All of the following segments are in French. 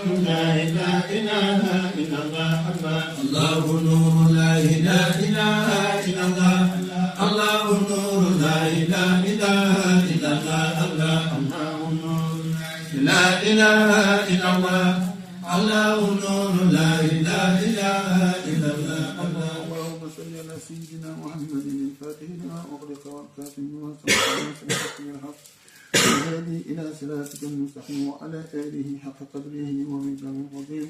لا إله إلا الله الله نور لا إله إلا الله الله نور لا إله إلا الله الله نور لا إله إلا الله الله نور لا إله إلا الله اللهم صل على سيدنا محمد الفاتح لما أغلق والكاتب لما سبق الحق الهادي إلى صراطك المستقيم وعلى آله حق قدره ومقداره العظيم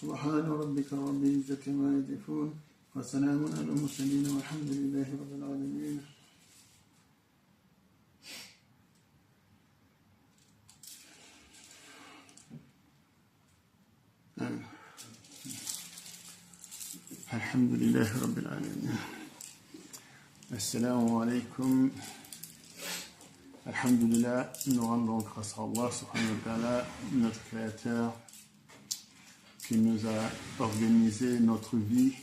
سبحان ربك رب العزة عما يصفون وسلام على المرسلين والحمد لله رب العالمين. الحمد لله رب العالمين. السلام عليكم. Alhamdulillah, nous rendons grâce à Allah subhanahu wa ta'ala, notre créateur, qui nous a organisé notre vie,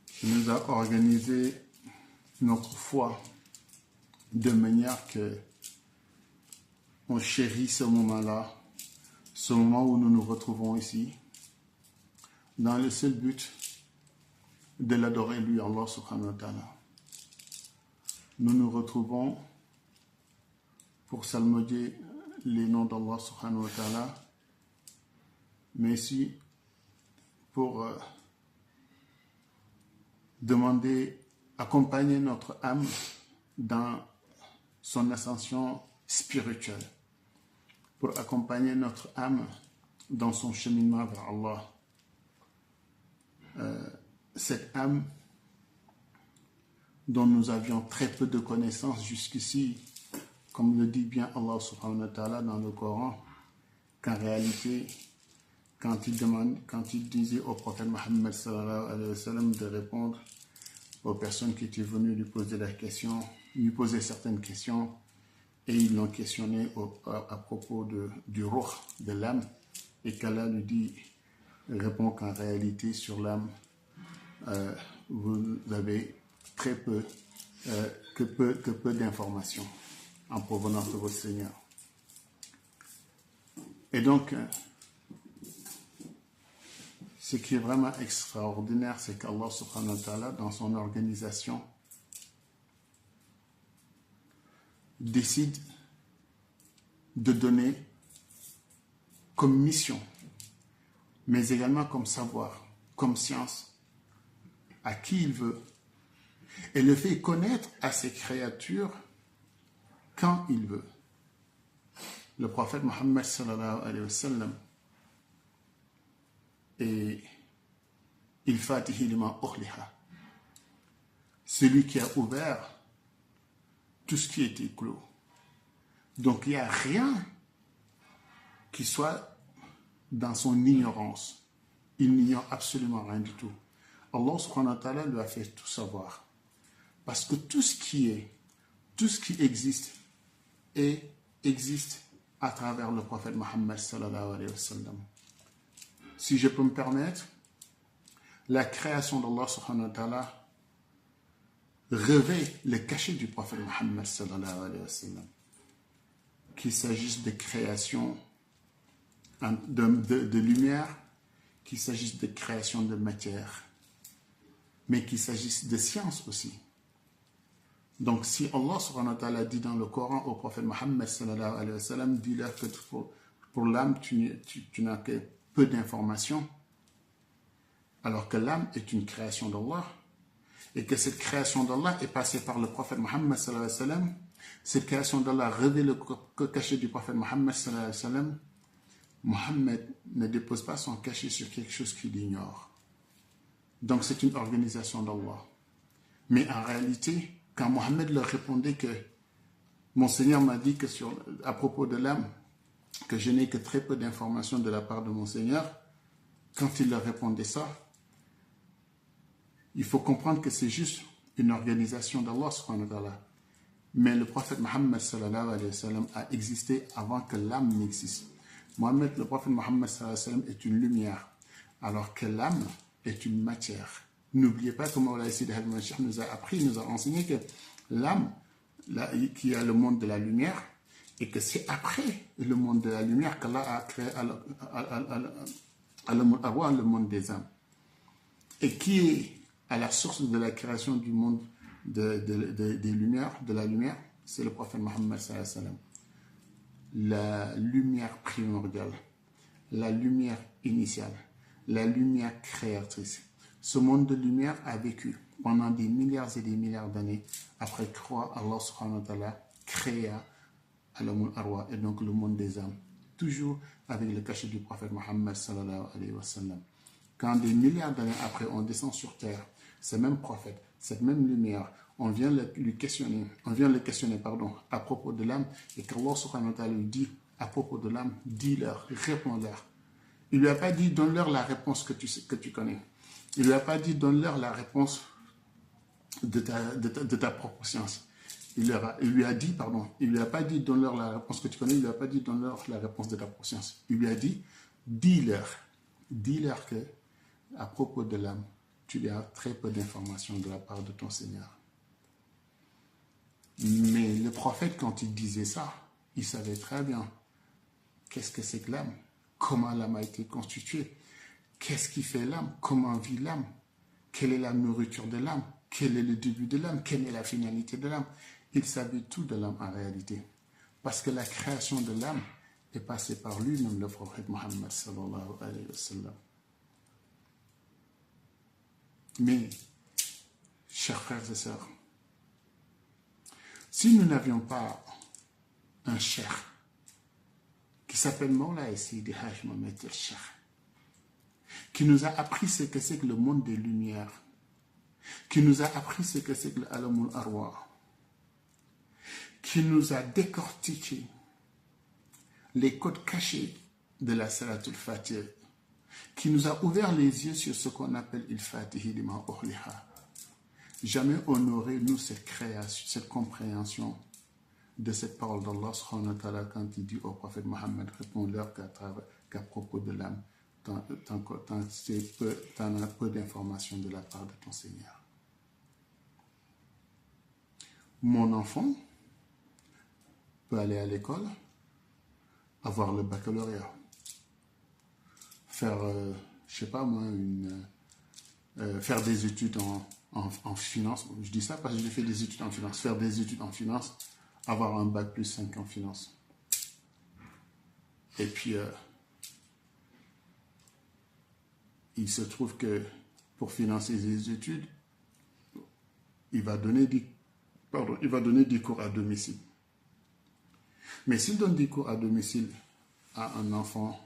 qui nous a organisé notre foi de manière que on chérit ce moment-là, ce moment où nous nous retrouvons ici, dans le seul but de l'adorer lui, Allah subhanahu wa ta'ala. Nous nous retrouvons pour salmodier les noms d'Allah subhanahu wa ta'ala, mais aussi pour demander, accompagner notre âme dans son ascension spirituelle, pour accompagner notre âme dans son cheminement vers Allah. Cette âme dont nous avions très peu de connaissances jusqu'ici, comme le dit bien Allah subhanahu wa ta'ala dans le Coran, qu'en réalité, quand il disait au prophète Mohammed sallallahu alayhi wa sallam de répondre aux personnes qui étaient venues lui poser certaines questions, et ils l'ont questionné à propos du ruh, de l'âme, et qu'Allah lui dit, répond qu'en réalité sur l'âme, vous avez très peu, que peu d'informations en provenance de votre Seigneur. Et donc, ce qui est vraiment extraordinaire, c'est qu'Allah subhanahu wa ta'ala, dans son organisation, décide de donner comme mission, mais également comme savoir, comme science, à qui il veut, et le fait connaître à ses créatures quand il veut. Le prophète Mohammed sallallahu alayhi wa sallam est il fatihi lima ukhliha, celui qui a ouvert tout ce qui était clos. Donc il n'y a rien qui soit dans son ignorance. Il n'ignore absolument rien du tout. Allah subhanahu wa ta'ala lui a fait tout savoir. Parce que tout ce qui existe existe à travers le prophète Mohammed sallallahu alayhi wa sallam. Si je peux me permettre, la création d'Allah subhanahu wa ta'ala revêt le cachet du prophète Mohammed sallallahu alayhi wa sallam. Qu'il s'agisse de création de lumière, qu'il s'agisse de création de matière, mais qu'il s'agisse de science aussi. Donc si Allah subhanahu wa ta'ala dit dans le Coran au prophète Mohammed sallallahu alayhi wa sallam, dis-leur que pour l'âme tu n'as que peu d'informations, alors que l'âme est une création d'Allah, et que cette création d'Allah est passée par le prophète Mohammed sallallahu alayhi wa sallam. Cette création d'Allah révèle le cachet du prophète Mohammed sallallahu alayhi wa sallam. Mohammed ne dépose pas son cachet sur quelque chose qu'il ignore. Donc c'est une organisation d'Allah. Mais en réalité, quand Mohammed leur répondait que mon Seigneur m'a dit que à propos de l'âme, que je n'ai que très peu d'informations de la part de mon Seigneur, quand il leur répondait ça, il faut comprendre que c'est juste une organisation d'Allah subhanahu wa ta'ala. Mais le prophète Mohammed sallallahu alayhi wa sallam a existé avant que l'âme n'existe. Le prophète Mohammed sallallahu alayhi wa sallam est une lumière, alors que l'âme est une matière. N'oubliez pas que Mawla Sidi nous a appris, nous a enseigné que l'âme, qui a le monde de la lumière, Et que c'est après le monde de la lumière qu'Allah a créé le monde des âmes. Et qui est à la source de la création du monde des lumières, de la lumière, c'est le prophète Mohammed sallallahu alayhi wa sallam. La lumière primordiale, la lumière initiale, la lumière créatrice. Ce monde de lumière a vécu pendant des milliards et des milliards d'années après quoi Allah subhanahu wa ta'ala créa Alamul Arwa et donc le monde des âmes. Toujours avec le cachet du prophète Mohammed sallallahu alayhi wa sallam. Quand des milliards d'années après on descend sur terre, ce même prophète, cette même lumière, on vient le questionner à propos de l'âme et qu'Allah subhanahu wa ta'ala lui dit à propos de l'âme, dis-leur, réponds-leur. Il lui a pas dit donne-leur la réponse que tu connais. Il lui a pas dit donne-leur la réponse de ta propre science. Il lui a pas dit donne-leur la réponse que tu connais, il lui a pas dit donne-leur la réponse de ta propre science. Il lui a dit dis-leur que à propos de l'âme, tu as très peu d'informations de la part de ton Seigneur. Mais le prophète, quand il disait ça, il savait très bien qu'est-ce que c'est que l'âme, comment l'âme a été constituée, qu'est-ce qui fait l'âme, comment vit l'âme, quelle est la nourriture de l'âme, quel est le début de l'âme, quelle est la finalité de l'âme. Il savait tout de l'âme en réalité. Parce que la création de l'âme est passée par lui-même, le prophète Mohammed sallallahu alayhi wa sallam. Mais, chers frères et sœurs, si nous n'avions pas un cheikh qui s'appelle Mawlana Seydi Haj Mohamed el-Cheikh, qui nous a appris ce que c'est que le monde des lumières, qui nous a appris ce que c'est que l'Alamul Arwa, qui nous a décortiqué les codes cachés de la Salatul Fatih, qui nous a ouvert les yeux sur ce qu'on appelle il Fatihi lima uhliha. Jamais on n'aurait, nous, cette compréhension de cette parole d'Allah subhanahu wa ta'ala quand il dit au prophète Mohammed, réponds-leur qu'à propos de l'âme, t'en as peu d'informations de la part de ton Seigneur. Mon enfant peut aller à l'école, avoir le baccalauréat, faire, je sais pas moi, faire des études en finance. Je dis ça parce que j'ai fait des études en finance. Faire des études en finance, avoir un bac plus 5 en finance. Et puis, il se trouve que pour financer ses études, il va donner des cours à domicile. Mais s'il donne des cours à domicile à un enfant,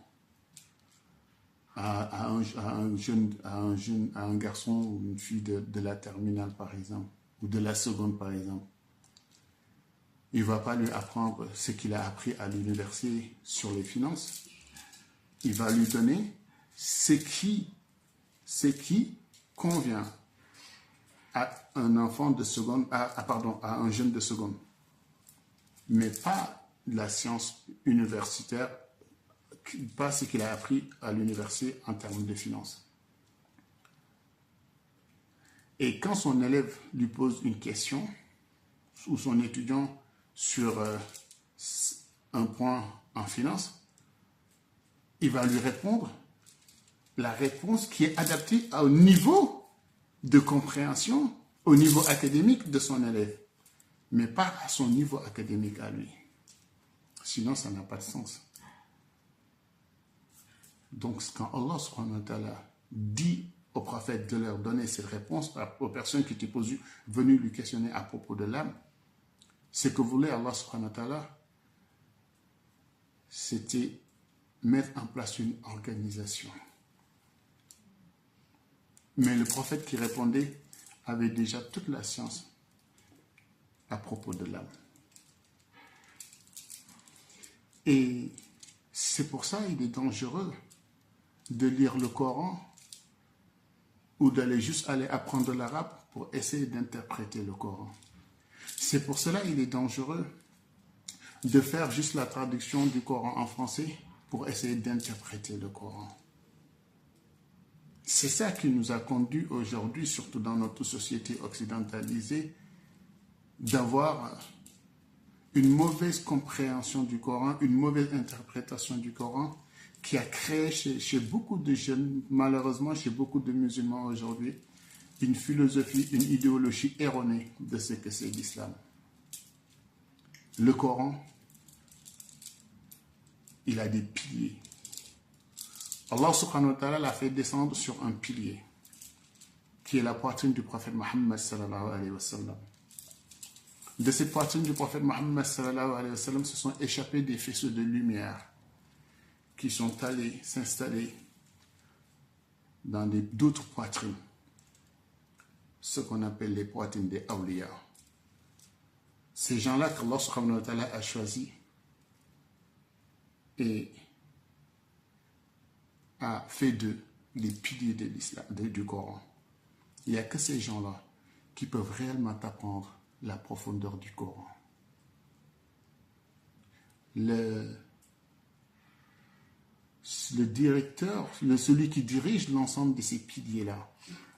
à un garçon ou une fille de la terminale, par exemple, ou de la seconde, par exemple, il ne va pas lui apprendre ce qu'il a appris à l'université sur les finances. Il va lui donner ce qui convient à un enfant de seconde, à un jeune de seconde, mais pas la science universitaire, pas ce qu'il a appris à l'université en termes de finances. Et quand son élève lui pose une question, ou son étudiant sur un point en finance, il va lui répondre la réponse qui est adaptée au niveau de compréhension, au niveau académique de son élève, mais pas à son niveau académique à lui. Sinon, ça n'a pas de sens. Donc, quand Allah subhanahu wa ta'ala dit au prophète de leur donner cette réponse aux personnes qui étaient venues lui questionner à propos de l'âme, ce que voulait Allah subhanahu wa ta'ala, c'était mettre en place une organisation. Mais le prophète qui répondait avait déjà toute la science à propos de l'âme. Et c'est pour ça qu'il est dangereux de lire le Coran ou d'aller juste aller apprendre l'arabe pour essayer d'interpréter le Coran. C'est pour cela qu'il est dangereux de faire juste la traduction du Coran en français pour essayer d'interpréter le Coran. C'est ça qui nous a conduit aujourd'hui, surtout dans notre société occidentalisée, d'avoir une mauvaise compréhension du Coran, une mauvaise interprétation du Coran qui a créé chez beaucoup de jeunes, malheureusement chez beaucoup de musulmans aujourd'hui, une philosophie, une idéologie erronée de ce que c'est l'islam. Le Coran, il a des piliers. Allah subhanahu wa ta'ala l'a fait descendre sur un pilier, qui est la poitrine du prophète Mohammed sallallahu alayhi wa sallam. De cette poitrine du prophète Mohammed sallallahu alayhi wa sallam se sont échappés des faisceaux de lumière qui sont allés s'installer dans d'autres poitrines, ce qu'on appelle les poitrines des awliya. Ces gens-là qu'Allah subhanahu wa ta'ala a choisi et a fait d'eux les piliers de l'islam, du Coran. Il n'y a que ces gens-là qui peuvent réellement t'apprendre la profondeur du Coran. Le directeur, celui qui dirige l'ensemble de ces piliers-là,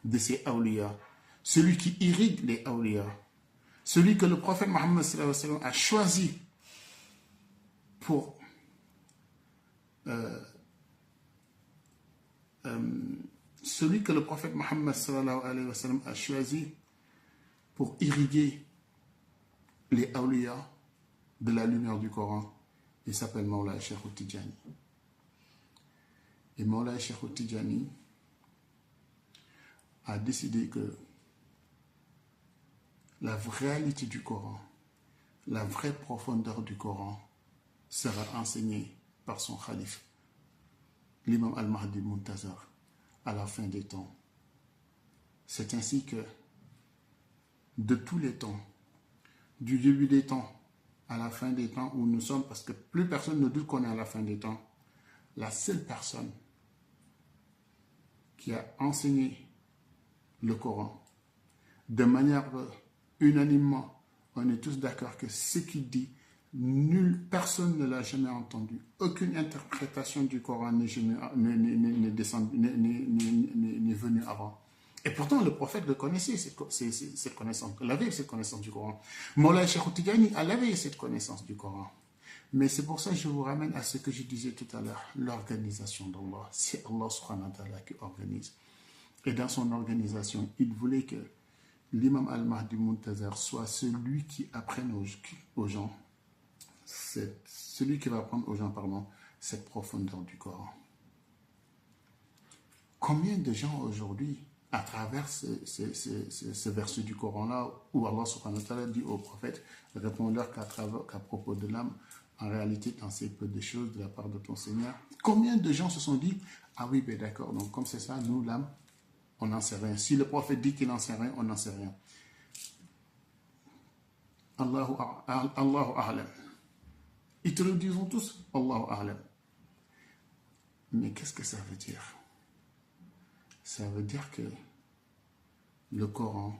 de ces awliya, celui qui irrigue les awliya, celui que le prophète Mohammed sallallahu alayhi wa sallam a choisi pour celui que le prophète Mohammed sallallahu alayhi wa sallam a choisi pour irriguer les awliya de la lumière du Coran, il s'appelle Mawlaya Cheikh Tidjani. Et Mawlaya Cheikh Tidjani a décidé que la réalité du Coran, la vraie profondeur du Coran sera enseignée par son khalife, l'imam al-Mahdi Muntazar, à la fin des temps. C'est ainsi que, de tous les temps, du début des temps à la fin des temps où nous sommes, parce que plus personne ne doute qu'on est à la fin des temps, la seule personne qui a enseigné le Coran de manière unanimement, on est tous d'accord que ce qu'il dit, personne ne l'a jamais entendu. Aucune interprétation du Coran n'est venue avant. Et pourtant, le prophète le connaissait, cette connaissance. Il avait cette connaissance du Coran. Mawlaya Cheikh Tidjani, elle avait cette connaissance du Coran. Mais c'est pour ça que je vous ramène à ce que je disais tout à l'heure, l'organisation d'Allah. C'est Allah subhanahu wa ta'ala qui organise. Et dans son organisation, il voulait que l'imam al-Mahdi Muntazar soit celui qui apprenne aux gens, celui qui va apprendre aux gens, cette profondeur du Coran. Combien de gens aujourd'hui, à travers ce verset du Coran-là, où Allah subhanahu wa ta'ala dit au prophète, réponds-leur qu'à propos de l'âme, en réalité, t'en sais peu de choses de la part de ton Seigneur. Combien de gens se sont dit, ah oui, ben d'accord, donc comme c'est ça, nous, l'âme, on n'en sait rien. Si le prophète dit qu'il n'en sait rien, on n'en sait rien. Allahu a'lam. Ils te le disent tous, Allahu a'lam. Mais qu'est-ce que ça veut dire? Ça veut dire que le Coran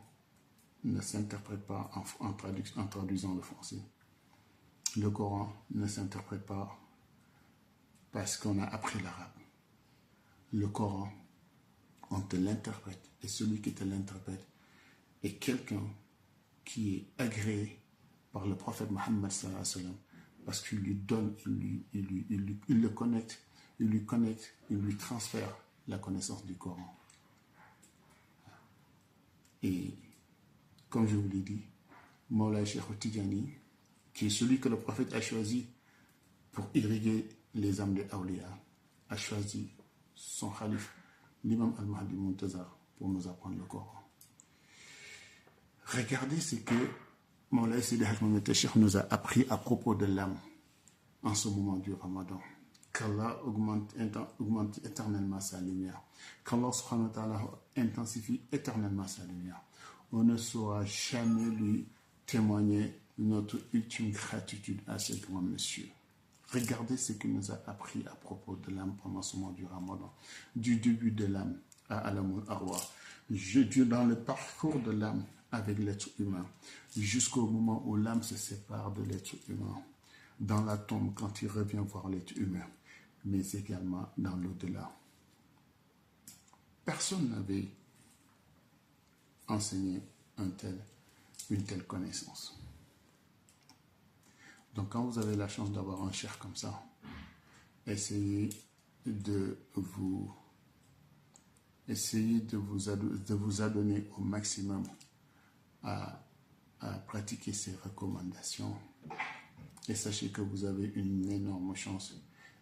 ne s'interprète pas en traduisant le français. Le Coran ne s'interprète pas parce qu'on a appris l'arabe. Le Coran, on te l'interprète. Et celui qui te l'interprète est quelqu'un qui est agréé par le prophète Mohammed sallallahu alayhi wa sallam, parce qu'il lui donne, il le connecte, il lui transfère la connaissance du Coran. Et comme je vous l'ai dit, Mawlaya Cheikh Tidjani, qui est celui que le prophète a choisi pour irriguer les âmes des awliya, a choisi son khalife, l'imam al-Mahdi Muntazar, pour nous apprendre le Coran. Regardez ce que Mawlaya Sidi Hadj Mouhamed Cheikh nous a appris à propos de l'âme en ce moment du Ramadan. Qu'Allah augmente éternellement sa lumière. Qu'Allah subhanahu wa ta'ala intensifie éternellement sa lumière. On ne saura jamais lui témoigner notre ultime gratitude à ce grand monsieur. Regardez ce qu'il nous a appris à propos de l'âme pendant ce mois du Ramadan. Du début de l'âme à Alamul Arwah. Dans le parcours de l'âme avec l'être humain, jusqu'au moment où l'âme se sépare de l'être humain. Dans la tombe, quand il revient voir l'être humain, mais également dans l'au-delà. Personne n'avait enseigné une telle connaissance. Donc quand vous avez la chance d'avoir un cheikh comme ça, essayez de vous adonner au maximum à pratiquer ces recommandations. Et sachez que vous avez une énorme chance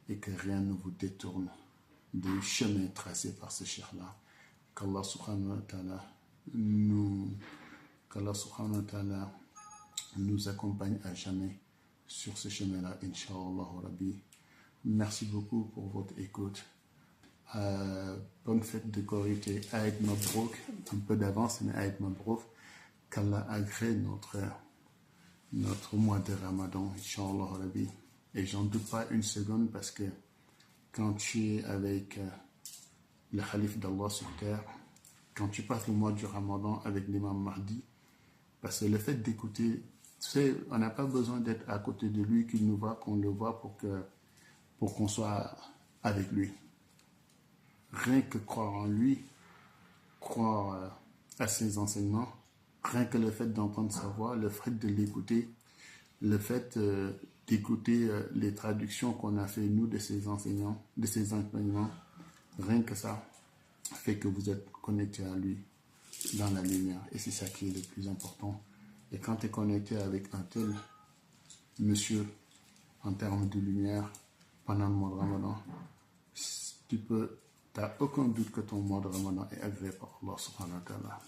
et que rien ne vous détourne du chemin tracé par ce cheikh-là. Qu'Allah subhanahu wa ta'ala nous accompagne à jamais sur ce chemin-là, Inch'Allah Rabbi. Merci beaucoup pour votre écoute. Bonne fête de Korité, Aïd Mabrouk, un peu d'avance, mais Aïd Mabrouk. Qu'Allah agrée notre mois de Ramadan, Inch'Allah Rabbi. Et j'en doute pas une seconde parce que quand tu es avec le Khalif d'Allah sur terre, quand tu passes le mois du Ramadan avec l'imam Mahdi, parce que le fait d'écouter, tu sais, on n'a pas besoin d'être à côté de lui, qu'il nous voit, qu'on le voit pour qu'on soit avec lui. Rien que croire en lui, croire à ses enseignements, rien que le fait d'entendre sa voix, le fait de l'écouter, le fait d'écouter les traductions qu'on a fait nous de ses enseignants, de ses enseignements, rien que ça fait que vous êtes connecté à lui dans la lumière. Et c'est ça qui est le plus important. Et quand tu es connecté avec un tel monsieur en termes de lumière pendant le mois de Ramadan, tu n'as aucun doute que ton mois de Ramadan est agréé par Allah subhanahu wa ta'ala.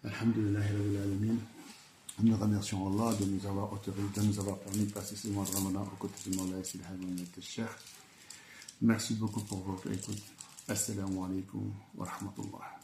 Alhamdulillah rabbil alamin. Nous remercions Allah de nous avoir autorisé, de nous avoir permis de passer ce mois de Ramadan aux côtés de Mawlana Sidi Hadj Mouhamed Cheikh. Merci beaucoup pour votre écoute. Assalamu alaikum wa rahmatullah.